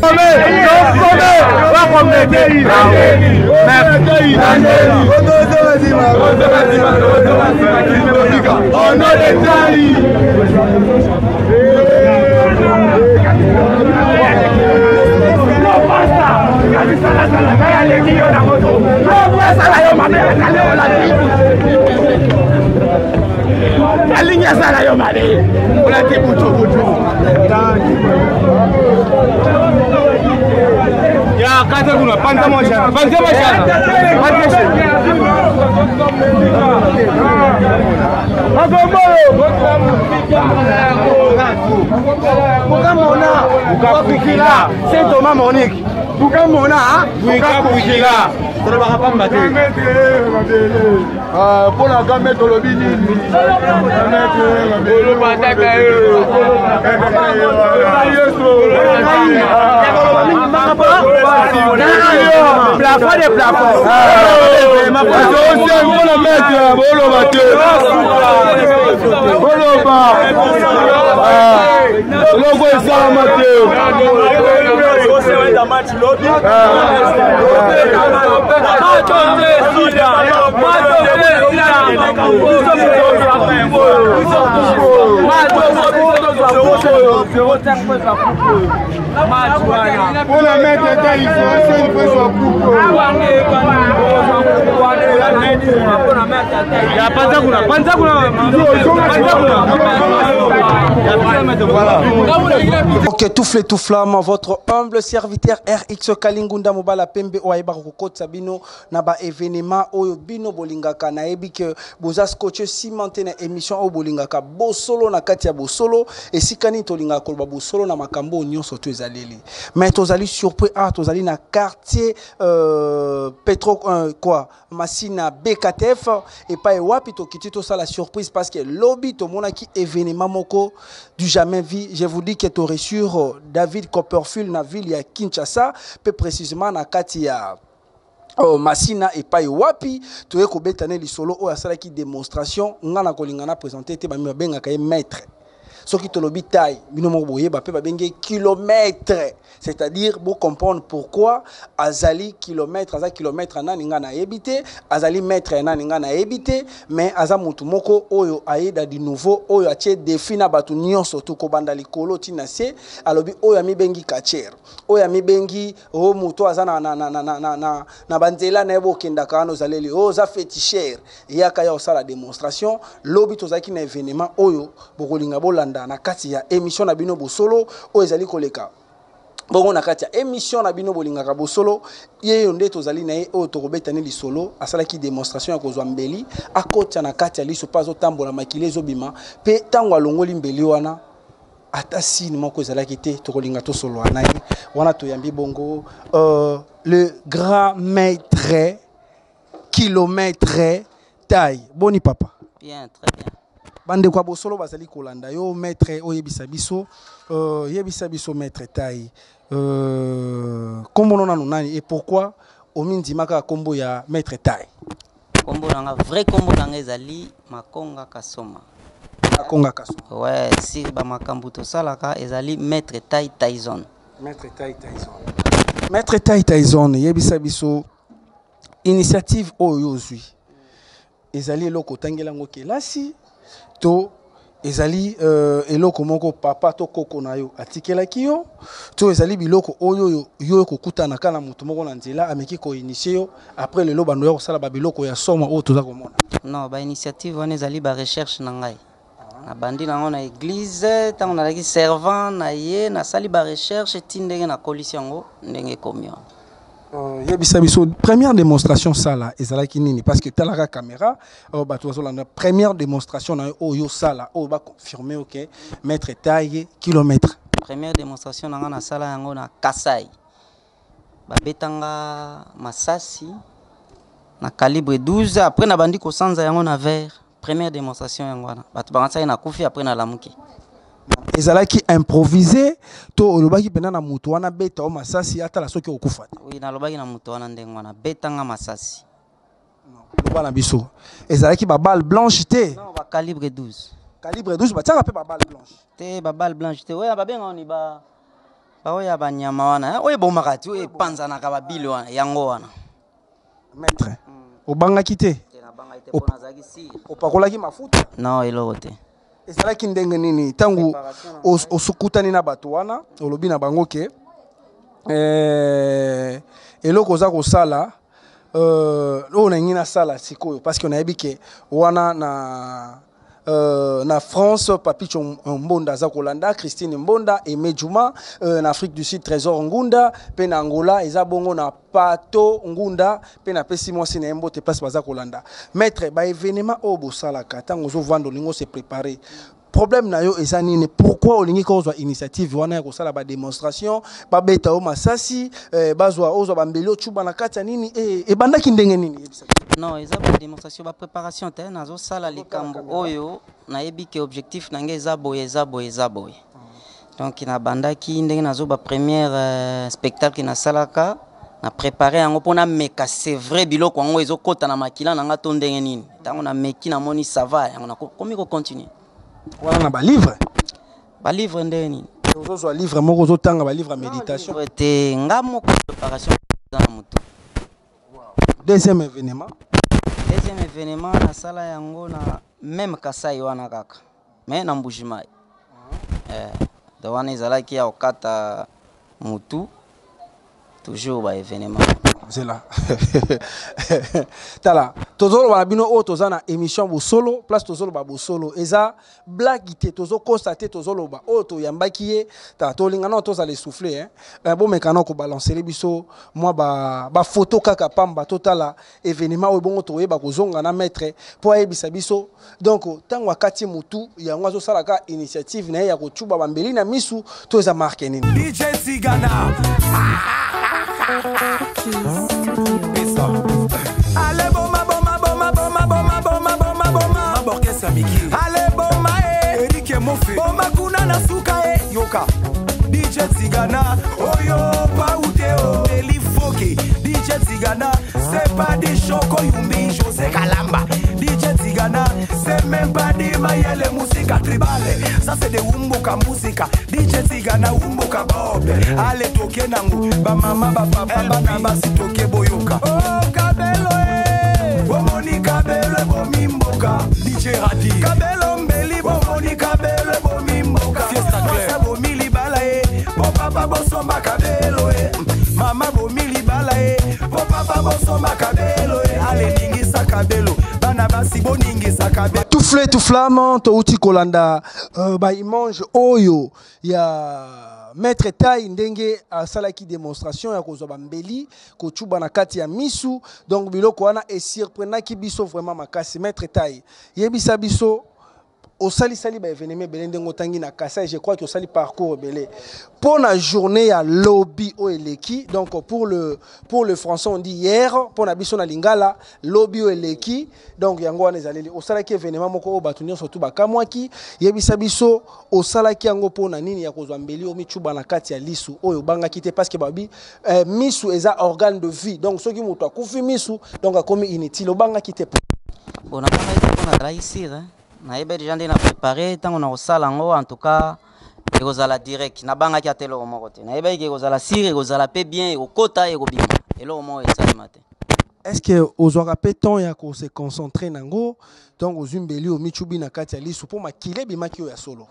Ya kata kuna panta moja Ok, tout flamme, votre humble serviteur RX Kalingunda Mobala Pembe Oaïba Kokot Sabino Naba événement Oyo Bino Bolingaka Naebi que Boza Scotch cimenté na émission au Bolingaka Bosolo na Katia Bosolo et Sikani Tolinga Kolba Bosolo na Makambo Nyon Soto Ezaleli. Mais tozali surpris à tozali na quartier Petro quoi Massina BKTF et pas wapi to kiti to ça la surprise parce que lobby to mona ki événement moko du jamais vu. Je vous dis que tu aurais sur David Copperfield na ville ya Kinshasa, peu précisément na Katia Massina et pas wapi tu es kobetane li solo o asala ki démonstration ngana kolingana présenter te ba mi benga kay maître. Ce qui te lobby taille, kilomètres. C'est-à-dire, pour comprendre pourquoi Azali kilomètre, Azali kilomètre na évité, Azali mètre na évité, mais Azamutu moko oyo aida di nouveau oyo atie défi na batu nyon surtout ko bandali kolo tinase alobi oyo mi bengi kacher. Oyo mi bengi o muto azana na banzela na ebo kenda kano zaleli o za féticheur. Yaka ya osala démonstration, lobi tozaki na événement oyo bokolinga bolanda na kati ya émission na bino bosolo oyo ezali koleka. Bongo na kati ya émission na bino bolingaka bosolo yeyo nde tozali na ye oyo tokobetani lisolo asalaki démonstration ya kozwa mbeli akotya na kati ya liso pa azotambola makili ezobima pe ntango alongoli mbeli wana ata sini moko ezalaki te tokolinga tosoloa na ye wana toyambi bongo le grand maître kilomètre taille. Boni papa. Bien, très bien. Bande kwa bosolo bazali kolanda yo maître oyebisa biso yebisa biso maître taille kombo nona nani et pourquoi omindi maka kombo ya maître taille kombo nanga vrai kombo nanga ezali Makonga Kasoma. Makonga Kasoma. Ouais, si ba makambu to salaka ezali maître taille Tyson. Maître taille Tyson. Maître taille Tyson yebisa biso initiative oyo zui ezali eloko tangela ngo kelasi to ezali eloko moko papa to koko na yo atikelaki yo to ezali biloko oyo yo kokutana kana mutu moko na nzela ameki ko initier yo après le loba no kosala ba biloko ya soma oyo toza komona. Non, ba initiative wana ezali ba recherche na ngai. Na bandi nango na église tango na laki servant na ye na sali ba recherche tindenge na kolisi yango ndenge komio. Yebisa biso première démonstration ça là ezalaki nini parce que talaka caméra bato bazolanda première démonstration na oyo sala o ba confirmer OK maître taille kilomètre. Première démonstration na ngana sala yango na Kasai ba betanga masasi na calibre 12 après na bandi ko sanza yango na verre première démonstration yango na bato bangasai na kufi après na lamuki. Ezalaki improvisé to olobaki pena na mutu wana beta o masasi ata la soki okufa. Oui, na lobaki na mutu wana ndengo wana betanga masasi. Non, loba na biso. Ezalaki ba balle blanche te. Non, ba calibre 12. Calibre 12 ba tiaka pe ba balle blanche. Te ba balle blanche te. Ouais, ba benga oni ba baoya banyama wana oyo bomakati oyo epanzanaka babilo wana yango wana maître obangaki te opakolaki mafuta non eloko te ezalaki ndenge nini ntango osukutani na bato wana olobi na bango ke eloko oza kosala oyo nangi nasala sikoyo parce que nayebi ke wana na France Papicho Mbonda aza kolanda, Christine Mbonda, Aimé Djouma, en Afrique du Sud Trésor Ngunda, pe na Angola eza bongo na Pato Ngunda, pe na pesi mwasi na Mbote place baza kolanda. Maître ba événement o bosalaka tango zo vando lingo se préparer. Problème na yo eza nini, pourquoi olingi ko zo initiative wana ya kosala ba démonstration ba beta o masasi bazwa ozo ba mbeli ochuba na kati nini e bandaki ndenge nini yebisa. Non, eza ba démonstration ba préparation te nazo sala likambo oyo nayebi ke objectif nange eza boye eza boye eza boye. Donc na bandaki ndenge nazo ba première spectacle na salaka na préparer yango pona meka c'est vrai biloko yango ezokota na makila nanga to ndenge nini. Tango na meki na moni ça va yango na komi ko continuer. Voilà ba livre. Ba livre ndenge nini. Ozo livre moko zo tanga ba livre méditation. Te ngamo préparation na mutu. Deuxième événement. Deuxième événement na sala yango na même Kasai wana kaka. Mais na Mbujimai. De wana ezalaki ya okata mutu toujours ba événement. C'est là. Tala, tozolo ba bino o tozana émission bo solo, place tozolo ba bo solo. Eza blague te tozo constater tozolo ba o to yambaki ye, ta to linga no toza le souffler hein. Bon mekano ko balancer les biso, moi ba photo kaka pamba totala événement o bongo to yeba ko zonga na maître po ayebisa biso. Donc tango wakati mutu yango azo salaka initiative na ya ko chuba bambeli na misu to eza marque nini. DJ Tigana. Allez boma boma boma boma boma boma boma boma Borkesa Miki. Allez boma Eric Mofe. Boma kuna na suka yoka. DJ Tigana. Oyo pa uteo Eli Foki. DJ Tigana. C'est pas des Choco Yumbi José Kalamba. DJ Tigana. C'est même pas des Mayele musica tribale. Ça c'est des Wumbuka musica. DJ Tigana Wumbuka Bob. Allez toke nangu. Ba mama ba papa ba na ba si toke boyoka. Oh Kabelo Bomoni Kabelo Bomimboka. DJ Radi. Kabelo Mbeli Bomoni Kabelo Bomimboka. Fiesta Claire. Bomili balae. Papa Bosomba Kabelo Mama Bomili balae. Papa Bosomba Kabelo Allez ningisa Kabelo. Bana basi boningisa Kabelo. Tout flamand, to uti kolanda ba image oyo ya maître taille ndenge asalaki démonstration ya kozwa bambeli ko chuba na kati ya misu donc biloko wana et surprenaki biso vraiment makasi maître taille yebisa biso osali sali ba événement belende ngotangi na Kasai je crois que osali parcours belé pour la journée ya lobby o eleki donc pour le français on dit hier pour na biso na lingala lobby o eleki donc yango wana ezaleli osala ki événement moko o batunyo surtout bakamwaki yebisa biso osala ki yango pona nini ya kozwa mbeli o michuba na kati ya lisu oyo banga kite parce que babi misu eza organe de vie donc soki muto akufi misu donc akomi inutile banga kite bon banga kite pona la ici hein naïbe déjà ndena préparé tant on a osala ngo en tout cas ekozala direct na banga ki atelo o moko te naïbe ki ekozala sire ekozala pe bien ekokota ekobima elo o moko esali matin. Est-ce que ozwaka pe temps ya ko se concentrer nango donc ozumbeli o michubi na kati ya lisu po makile bimaki ya solo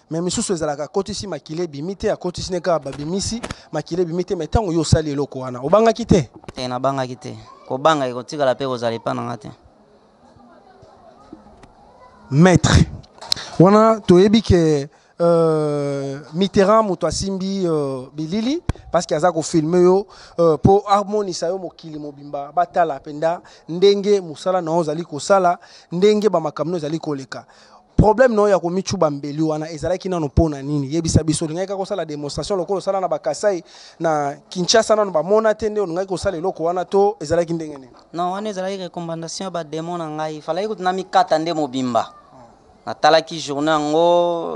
mais misusu ezalaka kotisi makile bimite ya kotisi neka babimisi makile bimite mais tango yo sali eloko wana obanga kite te na banga kite ko banga ekotikala pe kozala pa na ngate. Maître wana toyebi ke Mitterrand moto asimbi bilili parce que aza ko filmer yo pour harmonisa yo mokili mobimba batala penda ndenge musala na ozali ko sala ndenge ba makamno ezali koleka problème no ya ko michuba mbeli wana ezalaki nano pona nini yebisa biso lingai ka ko sala démonstration lokolo sala na bakasai na Kinshasa nano ba mona tende lingai ko sala loko wana to ezalaki ndenge nini non wana ezalaki recommandation ba démon na ngai fallait ko na mikata nde mobimba natalaki journée yango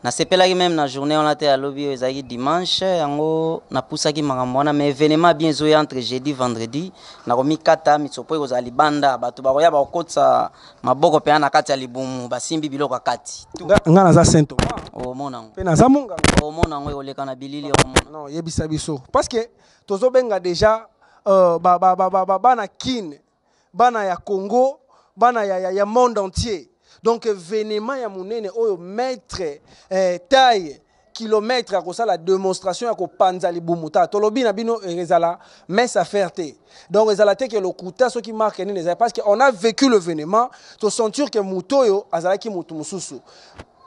na sepelaki même na journée on a été à lobby ezaki dimanche yango na pusaki makambo wana mais événement bien zo entre jeudi vendredi na ko mikata mitsopo ekozala libanda bato bakoya bakotsa maboko pe na kati ya libumu basimbi biloko kati nga na za Saint Thomas omona ngo pe naza monganga omona ngo oleka na bilili omona non yebisa biso parce que tozobenga déjà bana kin bana ya Congo bana ya monde entier donc événement ya munene oyo maître taille kilomètre à cause la démonstration à kopanza libumuta tolobi na bino ezala mais ça faire donc ezala te que le kuta ce qui marque ni parce que on a vécu l'événement to sentir que mutoyo azala ki mutu mususu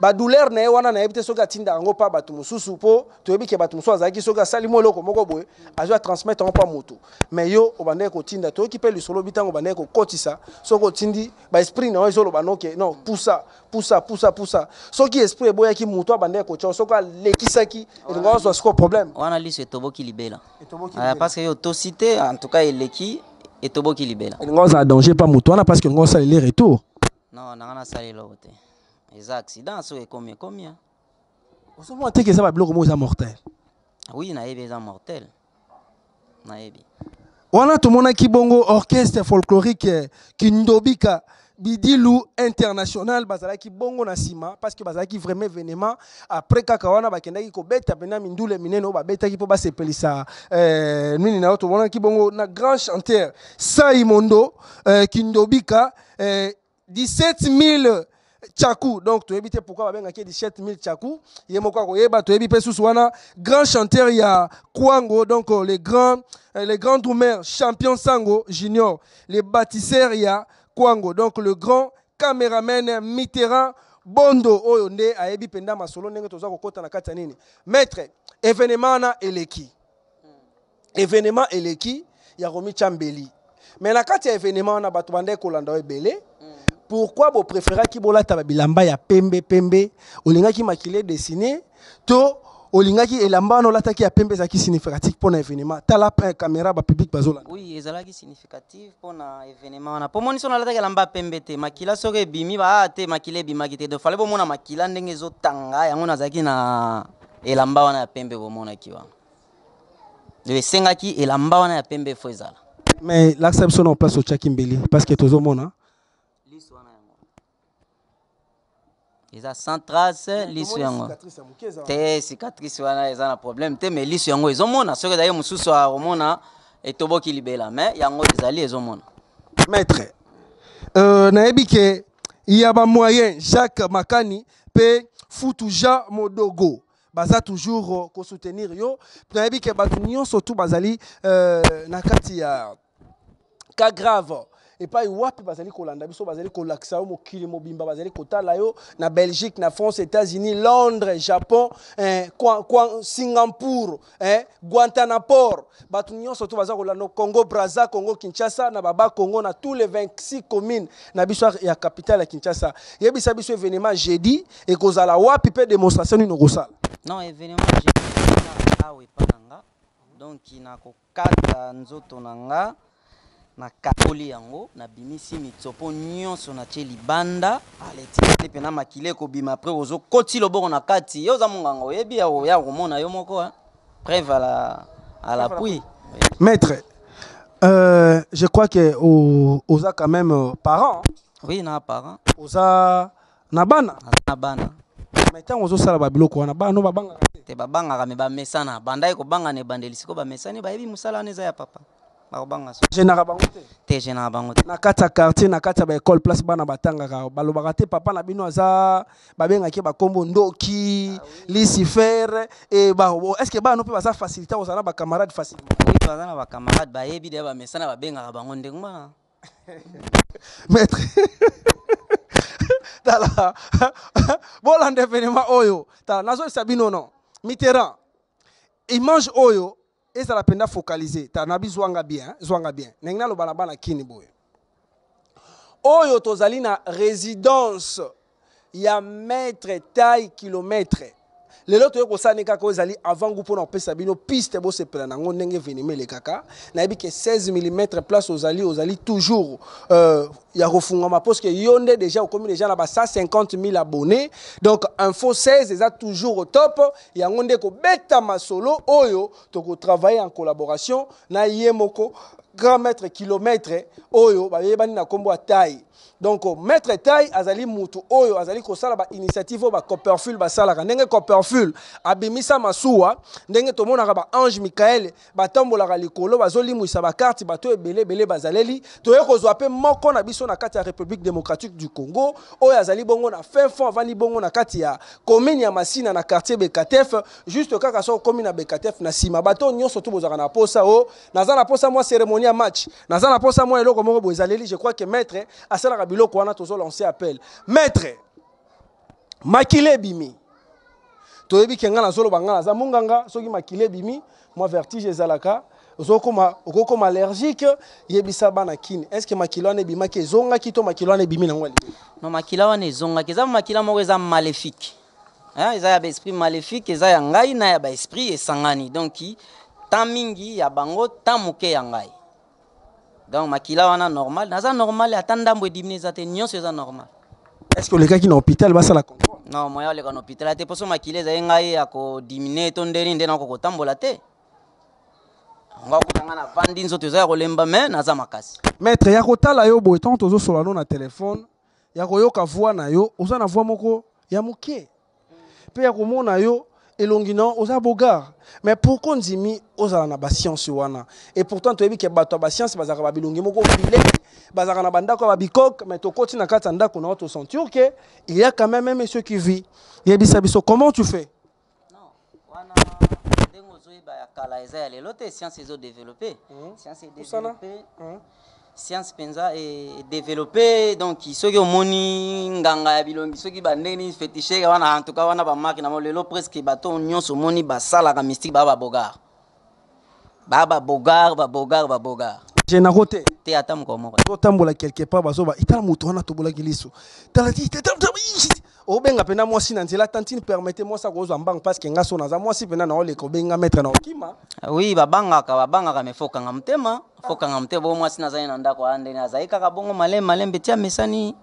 ba douleur na wana na ebite soka tinda ngo pa batu mususu po to yebi ke batu mususu azala ki soka salimo loko moko boye azo transmettre pa mutu mais yo obande ko tinda to ki pe lu solo bitango bande ko kotisa soko tindi ba esprit na zo lo banoke non poussa soki esprit boya ki mutu abande ko tcho soka lekisaki ngo zo sko problème wana liso toboki libela parce que yo to cité en tout cas eleki et toboki libela ngo za danger pas mutu wana parce que ngo ça les retour non na sali lote les accidents sont combien on se voit que ça va bloquer moi ça mortel oui na yebi ça mortel na yebi wana to mona ki bongo orchestre folklorique Kindobika Bidilu international bazala ki bongo na sima parce que bazala ki vraiment événement après kaka wana bakendaki ko beta pena mindule mineno ba beta ki po ba sepelisa nini na to mona ki bongo na grand chanteur Saimondo Kindobika 17 000 Tchakou, donc tu évites pourquoi on a 17 000 Tchakou. Il y a quoi koyeba tu évites sous-wana grand chanteur il y a Kwango donc les grands drummers champion Sango junior les bâtisseurs il y a Kwango donc le grand caméraman Mitterrand Bondo oyo nde ayebi penda masolo ndenge toza kokota na kati nini maître événement na eleki ya Romi Chambeli mais na kati ya événement na bato bande kolanda ebele. Pourquoi vous préférez ki bolata bilamba ya pembe olinga ki makile dessiné to olinga ki elamba no lata ki ya pembe za ki significatif pour un événement tala caméra ba public bazola oui ezala ki significatif pour un événement na pomoni so na lata ki elamba pembe te makila so ke bimi ba te makile bimaki te do fale bo mona makila ndenge zo tanga yango na zaki na elamba wana ya pembe bo mona ki wa de senga ki elamba wana ya pembe fo ezala mais l'acception en place au Tchakimbeli parce que tozo mona ils a sans trace lisu yango te cicatrice wana ils a problème te mais lisu yango ils ont mona ce que d'ailleurs mususu a omona et toboki libela mais yango ezali ils ont mona maître na ebike il y a ba moyen Jacques Makani pe Futuja Modogo baza toujours ko soutenir yo na ebike ba nyonso tout bazali na kati ya ka grave et pas wapi bazali kolanda biso bazali kolakisa yo mokili mobimba bazali kotala yo na Belgique na France États-Unis Londres Japon Singapour Guantanamo batu nyonso to bazali kolanda Congo Brazza Congo Kinshasa na baba Congo na tous les 26 communes na biso ya capitale ya Kinshasa yebisa biso événement jeudi et kozala wapi pe démonstration ni ngosala non événement jeudi awe pananga donc ina ko kata nzoto nanga na kakoli yango na bimisi mitsopo nyonso na tie libanda aleti pe na makile ko bima après ozo koti loboko na kati yo za monganga oyebi ya komona yo moko preuve à l'appui maître je crois que oza quand même parents oui na parents oza na bana mais tant ozo sala ba biloko wana bana no babanga te babanga me ba mesana bandai ko banga ne bandelisi ko ba mesani ba yebi musala neza ya papa général bango te général bango na kata quartier na kata ba école place bana batanga ka balobaka te papa na bino aza babenga ki ba kombo ndoki Lucifer et ba est-ce que ba no pe ba sa faciliter aux ba camarades facile oui ba na ba camarades ba yebi de ba mesana ba benga bango ndengma maître tala bolande événement oyo tala nazo sabino non Mitterrand il mange oyo et ça la peine focaliser tanabi zwanga bien nengna lo balabana kini boy oyo tozali na résidence ya mètre taille kilomètre lelo to ko sanika ko zali avant groupe na pesa bino piste bo se pela nango ndenge venime le kaka na yebi ke 16 mm place ozali toujours ya refungama parce que yonde déjà au commune déjà na 150 000 abonnés donc info 16 eza toujours au top ya ngonde ko beta masolo oyo to ko travailler en collaboration na yemoko grand mètre kilomètre oyo ba yebani na kombo taille donc maître taille azali mutu oyo azali ko sala ba initiative ba Copperfull ba sala ndenge Copperfull abimisa masuwa ndenge to monaka ba Ange Michael ba tambola ka likolo bazolimwisa ba carte bato ebele bazaleli to yekozwa pe moko na biso na kati ya République démocratique du Congo oyo azali bongo na fin fond avani bongo na kati ya commune ya Masina na quartier Bekatef juste kaka so commune ya Bekatef na sima bato nyonso to bozaka na posa o naza na posa moi cérémonie ya match naza na posa moi eloko moko bozaleli je crois que maître asala biloko wana tozo lancer appel maître makile bimi toyebi kenga na zolo banga za munganga soki makile bimi moi vertige ezalaka okokoma allergique yebisa bana kini est-ce que makilo wana bima ke zonga kito makilo wana bimi na ngwali non makila wana zonga ke za makila moko eza maléfique eza ya ba esprit maléfique eza ya ngai na ya ba esprit esangani donc tamingi ya bango tamuke ya ngai. Donc makila wana normal naza normal atanda mbwe dimine zate nyonso eza normal. Est-ce que le gars qui est en hôpital va ça la contrôle? Non moi le gars en hôpital ate poso makila eza ngai ya ko dimine to ndeni ndena ko kotambola te. Nga ko tangana vandi nzoto eza ko lemba mais naza makasi. Maître ya ko tala yo boy tant tozo solano na téléphone ya ko yoka voix na yo oza na voix moko ya muke. Pe ya ko mona yo elongina oza bogar mais pourquoi ndimi oza na ba science wana et pourtant to ebi ke bato ba science bazaka ba bilongi moko bilé bazaka na bandako ba bikok mais to koti na kata ndako na auto sentir que il y a quand même monsieur qui vit yebisa biso comment tu fais non wana dengo zoiba ya kala eza ya lelo te science ezo développer science est développée science penza est développée donc soki omoni nganga ya bilongi soki bandeni fétiche wana en tout cas wana ba marque na lelo presque bato nyonso moni basala ka mystique ba bogar j'ai na côté te atam ko moko to tambola quelque part bazoba itala mutu wana to bola giliso tala ti obenga pena moi si na nzela tantine permettez-moi ça ko mbang parce que ngaso na za moi si pena na ole ko benga mettre na okima oui babanga me fokanga mtema bo moi si na za na ndako ande na za ikaka bongo malembe tia mesani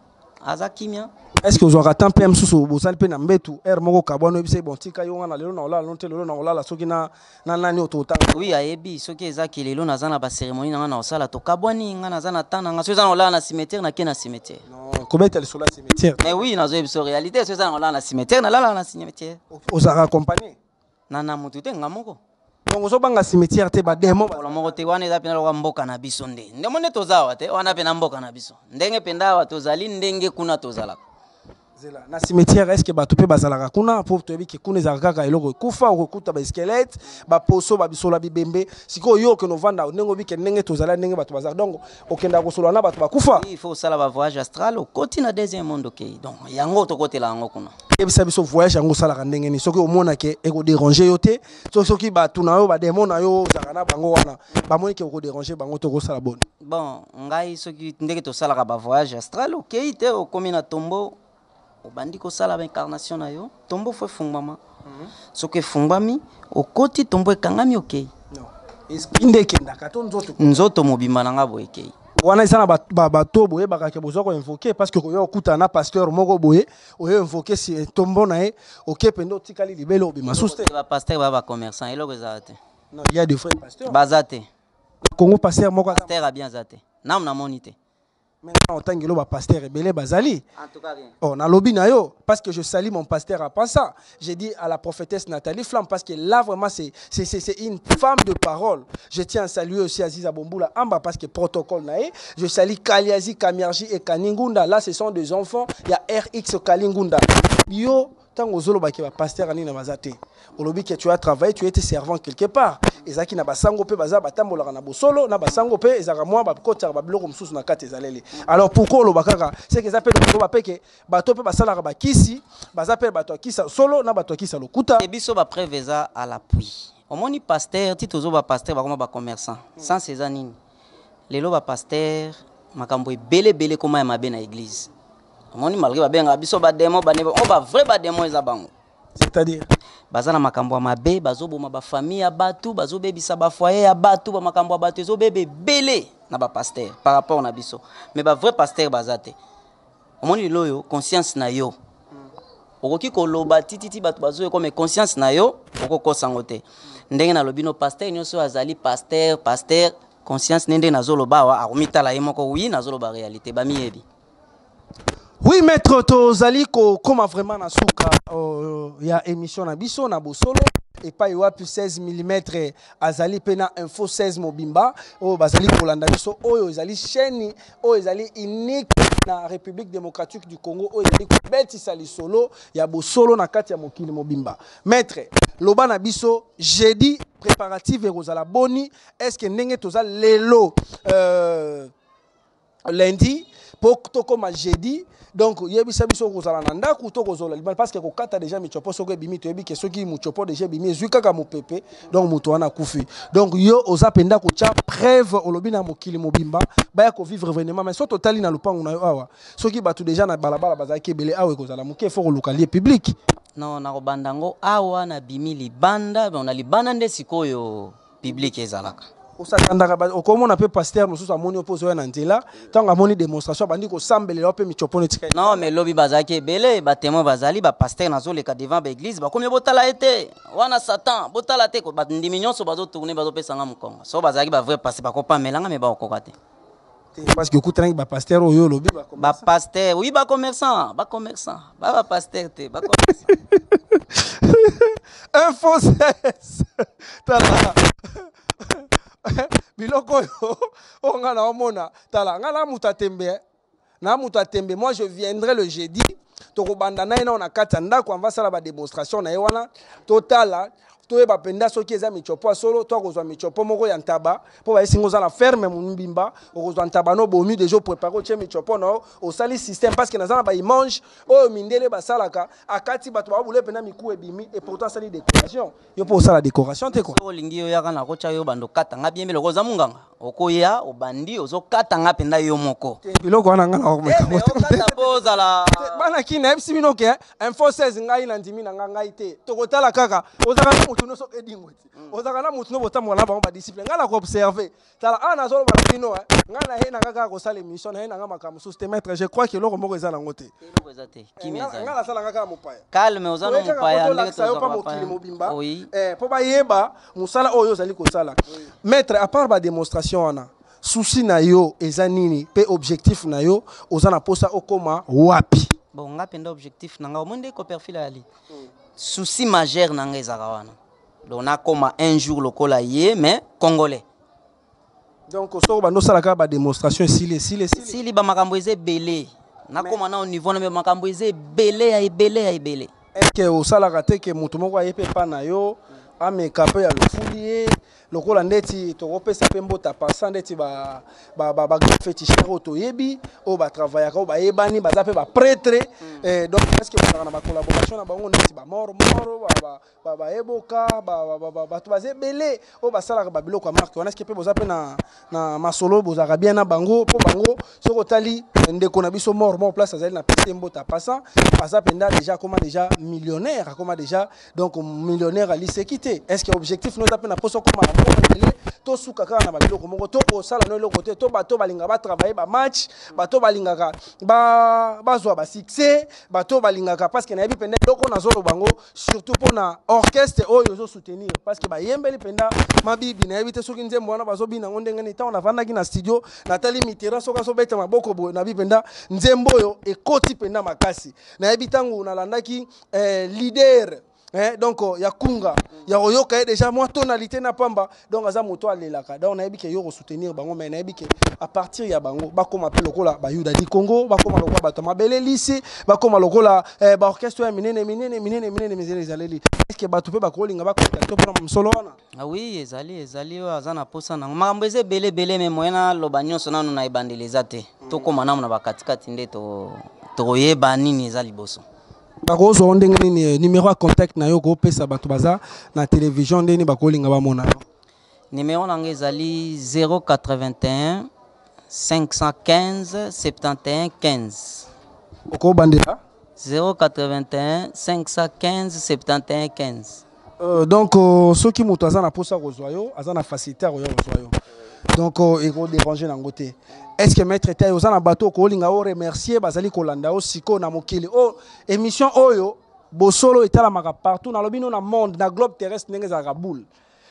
aza kimia. Est-ce que vous aurez tant PM sous bozal pe na mbetu moko kabwana ebise bon tika yo wana lelo na ola lonte lelo na ola soki na nani otota oui ayebi soki ezaki lelo na za na ba cérémonie na osala to kabwani nga na za na tana nga soki za na ola na cimetière na kena cimetière non kobeta le sur la cimetière mais oui na zo ebiso réalité soki za na ola na cimetière na lala na cimetière aux accompagner na mutu te nga moko donc ozo banga cimetière te ba demo ba moko te wana eza pena loka mboka na biso nde ndemone tozawa te wana pena mboka na biso ndenge penda wa tozali ndenge kuna tozala na cimetière est-ce que bato pe bazalaka kuna pour te que kuna ezalaka kaka eloko kufa okukuta ba squelette ba poso ba bisola bibembe siko yo que no vanda ndenge bike ndenge tozala ndenge bato bazala donc okenda kosola na bato bakufa il faut sala ba voyage astral au côté na deuxième monde okay donc yango to côté la yango kuna ebisa biso voyage yango sala ka ndenge ni soki omona ke eko déranger yo te soki bato na yo ba démon na yo zaka na bango wana ba moni ke eko déranger bango to ko sala bon ngai soki ndenge to sala ka ba voyage astral okay te o komi na tombo obandi ko sala ba incarnation na yo tombo fo fungama soki fungami okoti tombo ekangami okay non inde kenda kato nzoto mobimba na nga boye okay wana isa na bato boye bakake bozo ko invoquer parce que yo okuta na pasteur moko boye oyo invoquer si tombo na e okay pendo tikali libelo obima suste ba pasteur ba commerçant eloko ezate non il y a des frères pasteurs bazate Congo pasteur moko pasteur a bien zate nam na monité. Maintenant, en tant que le pasteur Ebele Bazali. En tout cas, bien. Oh, na lobby na yo, parce que je salue mon pasteur à pas ça. J'ai dit à la prophétesse Nathalie Flamme, parce que là, vraiment, c'est une femme de parole. Je tiens à saluer aussi Aziza Bomboula Amba, parce que protocole nae. Je salue Kaliazi, Kamirji et Kaningunda. Là, ce sont des enfants. Il y a RX Kalingunda. Yo, tant aux olobaki va pasteur Anina Mazate. Au lobby que tu as travaillé, tu étais servant quelque part. Ezaki na basango pe baza batambola na bosolo na basango pe ezaka mwa ba kota ba biloko msusu na kate ezalele. Alors pourquoi lo bakaka c'est que ça peut ba peke bato pe basala ba kisi baza pe bato kisa solo na bato kisa lokuta et biso ba préveza à l'appui. Omoni pasteur titozo ba pasteur ba comme ba commerçant sans ces anines. Lelo ba pasteur makambo ebele koma ya mabe na église. Omoni malgré ba benga biso ba démon ba nebo on ba vrai ba démon ezabango. C'est-à-dire bazana makambo ya mabe bazoboma ba famille ya batu bazobebisa ba foyer ya batu ba makambo ya batu ezobebe belé na ba pasteur par rapport na biso mais ba vrai pasteur bazate omoni loyo conscience na yo okoki koloba tititi bato bazoyo comme conscience na yo okokosango te ndenge na lobino pasteur nyonso azali pasteur conscience nende nazoloba awa akomitala ye moko oui nazoloba réalité bamiyebi. Oui, maître Tozali comme vraiment na suka ya émission na biso na bosolo et pas yoapi 16 mm azali pena info 16 mobimba o bazali kolanda biso oyo ezali chaîne oyo ezali unique na République démocratique du Congo oyo ezali kobetisa lisolo ya bosolo na kati ya mokili mobimba. Maître loba na biso jeudi préparatif ekozala boni est-ce que ndenge toza lelo lundi pour tokoma jeudi donc yebisa biso kozala na ndako to kozola parce que kokata déjà michopo soko ebimi to yebi ke soki muchopo déjà ebimi ezwi kaka mopepe donc muto wana kufi donc yo oza penda ko tia preuve olobi na mokili mobimba baya ko vivre vraiment mais so totali na lupangu na yo awa soki batu déjà na balabala bazaki ebele awa kozala moke fort koluka lieu public non na kobandango awa na bimi libanda on a libanda nde sikoyo public ezalaka okomona pe pasteur mosusu amoni opose oya na nzela ntango amoni démonstration bandi kosambelela pe michopo netika non mais lobi bazaki ebele batémoin bazali bapasteur nazoleka devant baéglise bakomi botala ete wana satan botala te bandimi nyonso bazotourne bazopesanga mokongo so bazalaki bavrai pasteur bakopamelanga me bakokoka te parce que okutanaki bapasteur oyo olobi bapasteur oui bacommerçant bapasteur te bacommerçant info 16 tala biloko yo onga na omona tala nga na muta tembe moi je viendrai le jeudi tokobanda na ina on a kata ndako on va sala ba démonstration na yewana totala toyeba penda soki eza michopo solo to kozwa michopo moko ya ntaba po ba esingo za na ferme mumbimba okozwa ntaba no bomu déjà préparer o tie michopo no o sali système parce que na za ba image o mindele ba salaka akati bato ba bule penda miku ebimi et pourtant sali décoration yo po sala décoration te quoi so lingi yo yaka na kocha yo bando kata nga bien melo koza munganga okoya obandi ozokata nga penda yo moko biloko wana nga na okata pozala bana kina ebisi bino ke info 16 ngai na ndimi na ngai te tokotala kaka ozaka mutu so edingweti ozaka na mutu no botambola na bango ba discipline nga na ko observer tala ana zolo ba bino nga na he na kaka ko sala émission na he na nga makamu sous te maître je crois que loko moko eza na ngote nga na sala nga kaka mopaya calme ozana mopaya ndenge to pa mokili mobimba po ba yeba musala oyo zali ko sala maître à part ba démonstration wana souci na yo eza nini pe objectif na yo ozana posa okoma wapi bon nga penda objectif na nga o monde ko perfil ali souci majeur na nga ezaka wana donc nakoma un jour lokola ye mais congolais donc so bando salaka ba démonstration sili ba makambo eze belé nakoma na au niveau na makambo eze belé ya ebele est-ce que o salaka te ke mutu moko ayepe pa na yo ameka pe ya lofuli lokola ndeti tokopesa pe mbota passant ndeti ba féticheur otoyebi o ba travailler ko ba yebani baza pe ba prêtre donc est-ce que on a ba collaboration na bango ndeti ba mort ba eboka ba to baze belé o ba sala ba biloko marque on est-ce que pe boza pe na masolo boza bien na bango po bango soko tali ndeko na biso mort place azali na peste mbota passant pasa penda déjà comment déjà millionnaire comment déjà donc millionnaire ali sécurité est-ce que objectif nous tape na poso comme to suka kaka na babiloko moko to osala no eloko te to bato balinga ba travailler ba match bato balingaka ba zwa ba succès bato balingaka parce que na yebi penda loko na zolo bango surtout pour na orchestre oyo zo soutenir parce que ba yembeli penda mabibi na yebi te soki nzembo wana bazo bina ngondenge ni ta on avandaki na studio Nathalie Mitterrand soka so beta maboko bo na bipenda nzembo oyo ekoti penda makasi na yebi tangu na landaki leader donc ya kunga ya oyoka déjà moi tonalité na pamba donc aza moto alelaka donc na yebike yo soutenir bango mais na yebike à partir ya bango ba koma pe lokola ba yuda di Congo ba koma lokola ba tomabele lycée ba koma lokola ba orchestre ya minene ezaleli est-ce que ba to pe ba kolinga ba contacter pour msolo wana ah oui ezali azana posa na makambo eze belé mais moyena lobanyo sona na ibandeleza te to koma na ba katikati nde to yeba nini ezali boso bakozo ondenge nini numéro à contact na yo ko pesa bato baza na télévision ndeni bakolinga ba mona numéro nanga ezali 081 515 71 15 oko bandela 081 515 71 15 donc soki moto aza na posa kozwa yo aza na facilité ya kozwa yo donc il faut déranger dans côté. Est-ce que maître taille aux bateau ko linga o remercier bazali kolanda o siko na mokili o émission oyo bosolo etala maka partout na lobino na monde na globe terrestre ndenge za boule.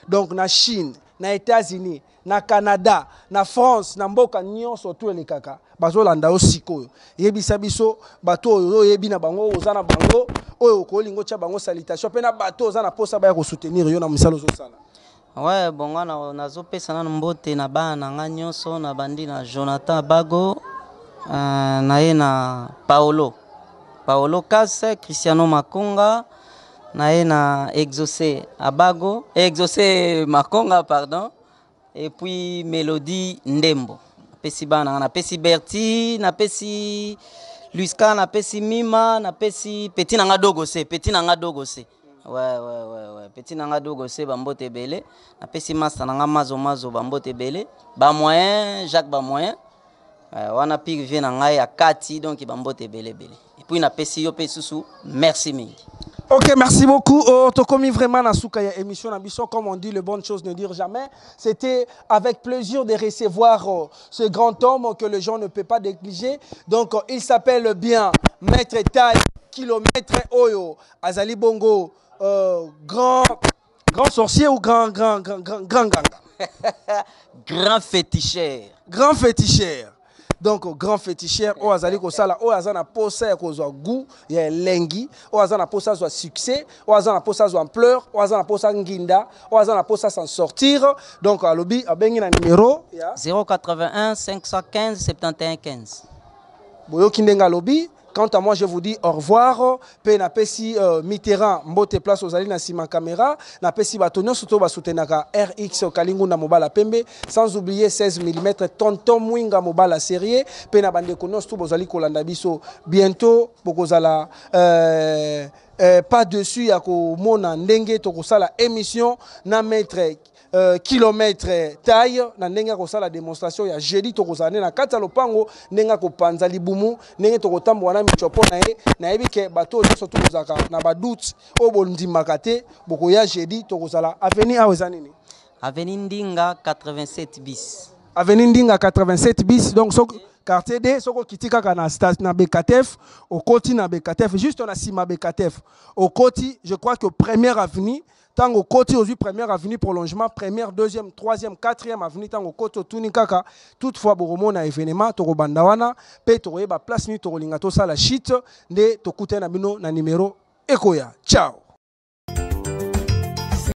Donc na Chine, na États-Unis, na Canada, na France, na mboka nyonso tout les kaka bazolanda o siko yebisa biso bato oyo yebi na bango ozana bango oyo ko lingo tia bango salutation pe na bato ozana posa ba ko soutenir yo na misalo zo sala. Ouais, bon, on a zopé ça na mbote na ba na nyonso na bandi na Jonathan Bago na Paolo Kasse, Cristiano Makonga na Exaucé Abago, Exaucé Makonga pardon, et puis Mélodie Ndembo. Pesi bana na pesi Berti, na pesi Luiska, na pesi Mima, na pesi Petit nanga Dogose. Ouais. Petit nanga Dogose bambote belé, na pesi Master nanga mazo bambote belé, ba moyen, Jacques ba moyen. Wana pig vient nanga ya Kati donc bambote belé. Et puis na pesi yo pesusu, merci mingi. Ok, merci beaucoup. Tu as commis vraiment dans la émission d'ambition, comme on dit, les bonnes choses ne dire jamais. C'était avec plaisir de recevoir ce grand homme que les gens ne peuvent pas négliger. Donc, il s'appelle bien Maître Taille, Kilomètre Oyo, Azali Bongo, grand sorcier ou grand ganga? Grand féticheur. Grand féticheur. Donc, grand féticheur, o azali ko sala, o azana posa ko zo goût, ya lengi, o azana posa zo succès, o azana posa zo ampleur, o azana posa nginda, o azana posa s'en sortir. Donc, à lobby, a bengi na numéro 081 515 71 15. Boyo kindenga lobby. Quant à moi, je vous dis au revoir. Pe na pesi Mitterrand, mbote place aux alliés na sima caméra. Na pesi batonio surtout basutenaka RX Kalingu na mobala pembe. Sans oublier 16 mm tonton mwinga mobala série. Pe na bande konos tout bozali kolanda biso bientôt bokozala pas dessus ya ko mona ndenge to kosala émission na maître kilomètre taille na ndenge ko sala démonstration ya jeudi to kozane na kata lopango ndenge ko panza libumu ndenge to kotambo wana michopo na yebi ke bato nyonso to kozaka na ba doute o bondimaka te boko ya jeudi to kozala avenue aweza nini avenue Ndinga 87 bis avenue Ndinga 87 bis donc quartier D soko kitika kana station na BKTF au côté na BKTF juste on a sima BKTF au côté je crois que première avenue tant au côté aujourd'hui première avenue prolongement première deuxième troisième quatrième avenue tant au côté tunikaka toutefois boromo na événement to bandawana pe to yeba place ni to linga to sala shit nde to kutena bino na numéro ekoya ciao.